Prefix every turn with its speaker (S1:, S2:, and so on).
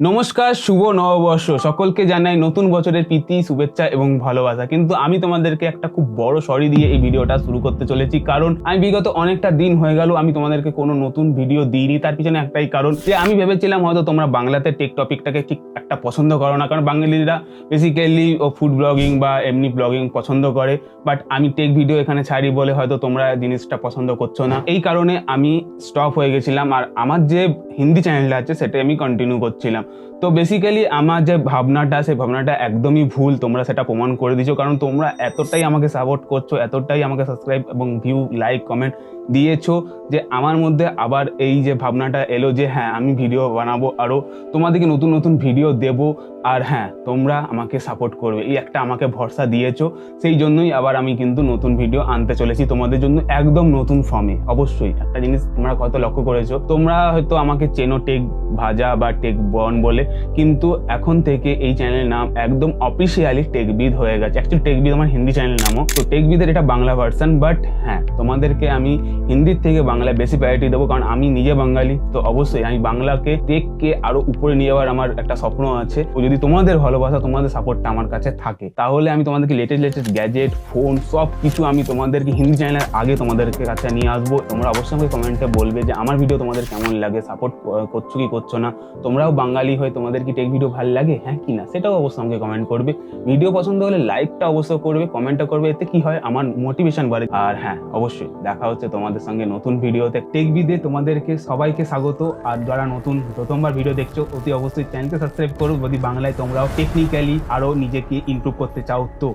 S1: নমস্কার, শুভ নববর্ষ সকলকে জানাই নতুন বছরের প্রীতি, শুভেচ্ছা এবং ভালোবাসা। কিন্তু আমি তোমাদেরকে একটা খুব বড় সরি দিয়ে এই ভিডিওটা শুরু করতে চলেছি, কারণ আমি বিগত অনেকটা দিন হয়ে গেল আমি তোমাদেরকে কোনো নতুন ভিডিও দিইনি। তার পিছনে একটাই কারণ যে আমি ভেবেছিলাম হয়তো তোমরা বাংলাতে টেক টপিকটাকে ঠিক একটা পছন্দ করো না, কারণ বাঙালিরা বেসিক্যালি ফুড ব্লগিং বা এমনি ব্লগিং পছন্দ করে। বাট আমি টেক ভিডিও এখানে ছাড়ি বলে হয়তো তোমরা জিনিসটা পছন্দ করছো না, এই কারণে আমি স্টপ হয়ে গেছিলাম। আর আমার যে হিন্দি চ্যানেলটা আছে সেটা আমি কন্টিনিউ করছিলাম। তো বেসিক্যালি আমার যে ভাবনাটা, সেই ভাবনাটা একদমই ভুল। তোমরা সেটা প্রমাণ করে দিছো, কারণ তোমরা এতটাই আমাকে সাপোর্ট করছো, এতটাই আমাকে সাবস্ক্রাইব এবং ভিউ, লাইক, কমেন্ট দিয়েছো যে আমার মধ্যে আবার এই যে ভাবনাটা এলো যে হ্যাঁ আমি ভিডিও বানাবো, আরও তোমাদেরকে নতুন নতুন ভিডিও দেব। আর হ্যাঁ, তোমরা আমাকে সাপোর্ট করবে, এই একটা আমাকে ভরসা দিয়েছো। সেই জন্যই আবার আমি কিন্তু নতুন ভিডিও আনতে চলেছি তোমাদের জন্য, একদম নতুন ফর্মে। অবশ্যই একটা জিনিস তোমরা হয়তো লক্ষ্য করেছো, তোমরা হয়তো আমাকে চেনো টেক ভাজা বা টেক বন বলে, কিন্তু এখন থেকে এই চ্যানেলের নাম একদম অফিসিয়ালি টেকবিদ হয়ে গেছে। অ্যাকচুয়ালি টেকবিদ আমার হিন্দি চ্যানেল নামও, তো টেকবিদের এটা বাংলা ভার্সন। বাট হ্যাঁ, তোমাদেরকে আমি হিন্দির থেকে বাংলায় বেশি প্রায়োরিটি দেবো, কারণ আমি নিজে বাঙালি। তো অবশ্যই আমি বাংলাকে, টেককে আরো উপরে নিয়ে যাওয়ার আমার একটা স্বপ্ন আছে। তো যদি তোমাদের ভালোবাসা, তোমাদের সাপোর্টটা আমার কাছে থাকে, তাহলে আমি তোমাদেরকে লেটেস্ট গ্যাজেট, ফোন, সব কিছু আমি তোমাদেরকে হিন্দি চ্যানেলের আগে তোমাদেরকে কাছে নিয়ে আসবো। তোমরা অবশ্যই আমাকে কমেন্টে বলবে যে আমার ভিডিও তোমাদের কেমন লাগে, সাপোর্ট করছো কি করছো না। তোমরাও বাঙালি হয়ে তোমাদের কি টেক ভিডিও ভালো লাগে, হ্যাঁ কি না, সেটাও অবশ্যই আমাকে কমেন্ট করবে। ভিডিও পছন্দ হলে লাইকটা অবশ্যই করবে, কমেন্টটা করবে। এতে কি হয়, আমার মোটিভেশন বাড়ে। আর হ্যাঁ, অবশ্যই দেখা হচ্ছে তোমাদের সঙ্গে নতুন ভিডিওতে। টেকবিদে তোমাদেরকে সবাইকে স্বাগত। আর যারা নতুন প্রথমবার ভিডিও দেখছো, অতি অবশ্যই চ্যানেলকে সাবস্ক্রাইব করো যদি বাংলায় তোমরাও টেকনিক্যালি আরো নিজেকে ইমপ্রুভ করতে চাও। তো